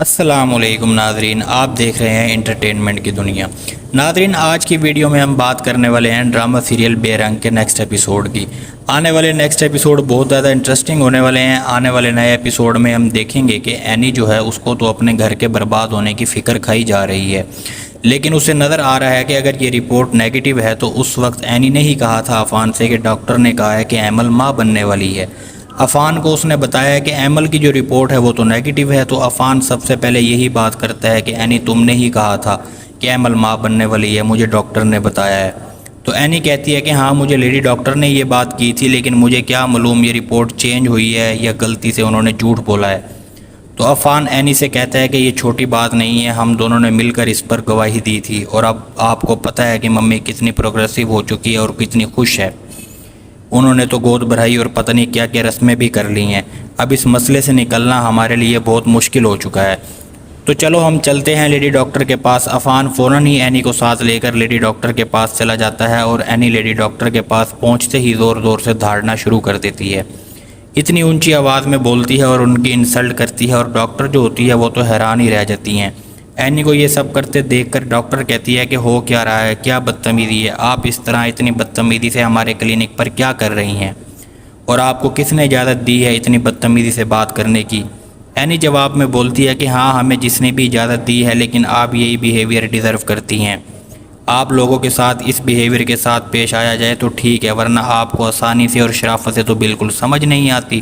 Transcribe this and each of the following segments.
السلام علیکم ناظرین، آپ دیکھ رہے ہیں انٹرٹینمنٹ کی دنیا۔ ناظرین، آج کی ویڈیو میں ہم بات کرنے والے ہیں ڈرامہ سیریل بے رنگ کے نیکسٹ ایپیسوڈ کی۔ آنے والے نیکسٹ ایپیسوڈ بہت زیادہ انٹرسٹنگ ہونے والے ہیں۔ آنے والے نئے ایپیسوڈ میں ہم دیکھیں گے کہ اینی جو ہے اس کو تو اپنے گھر کے برباد ہونے کی فکر کھائی جا رہی ہے، لیکن اسے نظر آ رہا ہے کہ اگر یہ رپورٹ نیگیٹو ہے تو اس وقت اینی نے ہی کہا تھا عفان سے کہ ڈاکٹر نے کہا ہے کہ ایمل ماں بننے والی ہے۔ عفان کو اس نے بتایا کہ ایمل کی جو رپورٹ ہے وہ تو نیگیٹو ہے، تو عفان سب سے پہلے یہی بات کرتا ہے کہ اینی تم نے ہی کہا تھا کہ ایمل ماں بننے والی ہے، مجھے ڈاکٹر نے بتایا ہے۔ تو اینی کہتی ہے کہ ہاں مجھے لیڈی ڈاکٹر نے یہ بات کی تھی، لیکن مجھے کیا معلوم یہ رپورٹ چینج ہوئی ہے یا غلطی سے انہوں نے جھوٹ بولا ہے۔ تو عفان اینی سے کہتا ہے کہ یہ چھوٹی بات نہیں ہے، ہم دونوں نے مل کر اس پر گواہی دی تھی، اور اب آپ کو پتہ ہے کہ ممی کتنی پروگریسو ہو چکی ہے اور کتنی خوش ہے۔ انہوں نے تو گود بھرائی اور پتہ نہیں کیا کیا رسمیں بھی کر لی ہیں۔ اب اس مسئلے سے نکلنا ہمارے لیے بہت مشکل ہو چکا ہے، تو چلو ہم چلتے ہیں لیڈی ڈاکٹر کے پاس۔ عفان فوراً ہی اینی کو ساتھ لے کر لیڈی ڈاکٹر کے پاس چلا جاتا ہے، اور اینی لیڈی ڈاکٹر کے پاس پہنچتے ہی زور زور سے دھاڑنا شروع کر دیتی ہے۔ اتنی اونچی آواز میں بولتی ہے اور ان کی انسلٹ کرتی ہے، اور ڈاکٹر جو ہوتی ہے وہ تو حیران ہی رہ جاتی ہیں۔ اینی کو یہ سب کرتے دیکھ کر ڈاکٹر کہتی ہے کہ ہو کیا رہا ہے، کیا بدتمیزی ہے، آپ اس طرح اتنی بدتمیزی سے ہمارے کلینک پر کیا کر رہی ہیں، اور آپ کو کس نے اجازت دی ہے اتنی بدتمیزی سے بات کرنے کی؟ اینی جواب میں بولتی ہے کہ ہاں ہمیں جس نے بھی اجازت دی ہے، لیکن آپ یہی بیہیویئر ڈیزرو کرتی ہیں۔ آپ لوگوں کے ساتھ اس بیہیویئر کے ساتھ پیش آیا جائے تو ٹھیک ہے، ورنہ آپ کو آسانی سے اور شرافت سے تو بالکل سمجھ نہیں آتی۔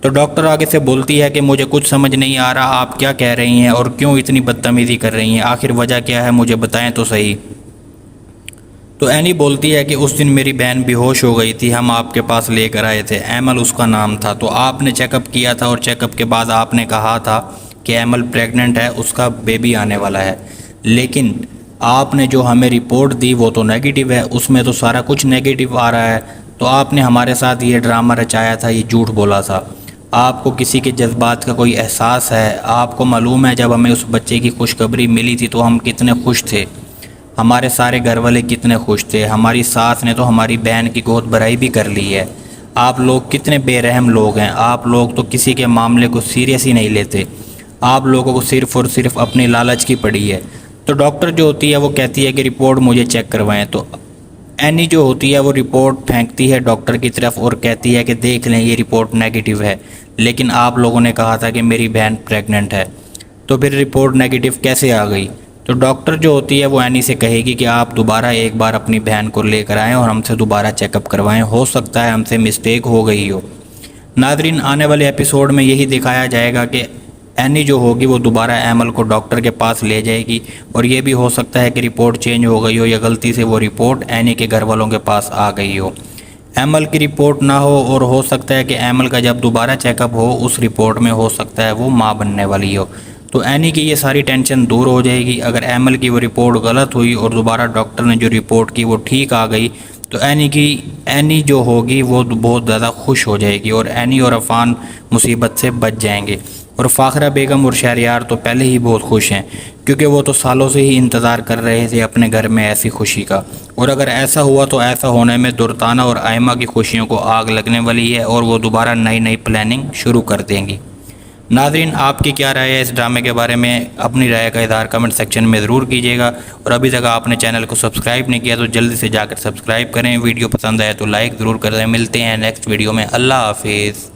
تو ڈاکٹر آگے سے بولتی ہے کہ مجھے کچھ سمجھ نہیں آ رہا، آپ کیا کہہ رہی ہیں اور کیوں اتنی بدتمیزی کر رہی ہیں، آخر وجہ کیا ہے مجھے بتائیں تو صحیح۔ تو اینی بولتی ہے کہ اس دن میری بہن بے ہوش ہو گئی تھی، ہم آپ کے پاس لے کر آئے تھے، ایمل اس کا نام تھا، تو آپ نے چیک اپ کیا تھا، اور چیک اپ کے بعد آپ نے کہا تھا کہ ایمل پریگننٹ ہے، اس کا بیبی آنے والا ہے، لیکن آپ نے جو ہمیں رپورٹ دی وہ تو نیگیٹو ہے، اس میں تو سارا کچھ نیگیٹو آ رہا ہے، تو آپ نے ہمارے ساتھ یہ ڈرامہ رچایا تھا، یہ جھوٹ بولا تھا۔ آپ کو کسی کے جذبات کا کوئی احساس ہے؟ آپ کو معلوم ہے جب ہمیں اس بچے کی خوشخبری ملی تھی تو ہم کتنے خوش تھے، ہمارے سارے گھر والے کتنے خوش تھے، ہماری ساس نے تو ہماری بہن کی گود بھرائی بھی کر لی ہے۔ آپ لوگ کتنے بے رحم لوگ ہیں، آپ لوگ تو کسی کے معاملے کو سیریس ہی نہیں لیتے، آپ لوگوں کو صرف اور صرف اپنی لالچ کی پڑی ہے۔ تو ڈاکٹر جو ہوتی ہے وہ کہتی ہے کہ رپورٹ مجھے چیک کروائیں، تو اینی جو ہوتی ہے وہ رپورٹ پھینکتی ہے ڈاکٹر کی طرف اور کہتی ہے کہ دیکھ لیں یہ رپورٹ نیگیٹو ہے، لیکن آپ لوگوں نے کہا تھا کہ میری بہن پریگننٹ ہے، تو پھر رپورٹ نیگیٹو کیسے آ گئی؟ تو ڈاکٹر جو ہوتی ہے وہ اینی سے کہے گی کہ آپ دوبارہ ایک بار اپنی بہن کو لے کر آئیں اور ہم سے دوبارہ چیک اپ کروائیں، ہو سکتا ہے ہم سے مسٹیک ہو گئی ہو۔ ناظرین، آنے والے ایپیسوڈ میں یہی دکھایا جائے گا کہ اینی جو ہوگی وہ دوبارہ ایمل کو ڈاکٹر کے پاس لے جائے گی، اور یہ بھی ہو سکتا ہے کہ رپورٹ چینج ہو گئی ہو یا غلطی سے وہ رپورٹ اینی کے گھر والوں کے پاس آ گئی ہو۔ ایمل کی رپورٹ نہ ہو، اور ہو سکتا ہے کہ ایمل کا جب دوبارہ چیک اپ ہو اس رپورٹ میں ہو سکتا ہے وہ ماں بننے والی ہو، تو اینی کی یہ ساری ٹینشن دور ہو جائے گی۔ اگر ایمل کی وہ رپورٹ غلط ہوئی اور دوبارہ ڈاکٹر نے جو رپورٹ کی وہ ٹھیک آ گئی تو اینی جو ہوگی وہ بہت زیادہ خوش ہو جائے گی، اور اینی اور عفان مصیبت سے بچ جائیں گے۔ اور فاخرہ بیگم اور شہریار تو پہلے ہی بہت خوش ہیں، کیونکہ وہ تو سالوں سے ہی انتظار کر رہے تھے اپنے گھر میں ایسی خوشی کا، اور اگر ایسا ہوا تو ایسا ہونے میں درتانہ اور آئمہ کی خوشیوں کو آگ لگنے والی ہے، اور وہ دوبارہ نئی پلاننگ شروع کر دیں گی۔ ناظرین، آپ کی کیا رائے ہے اس ڈرامے کے بارے میں؟ اپنی رائے کا اظہار کمنٹ سیکشن میں ضرور کیجیے گا، اور ابھی تک آپ نے چینل کو سبسکرائب نہیں کیا تو جلدی سے جا کر سبسکرائب کریں، ویڈیو پسند آئے تو لائک ضرور کریں۔ ملتے ہیں نیکسٹ ویڈیو میں، اللہ حافظ۔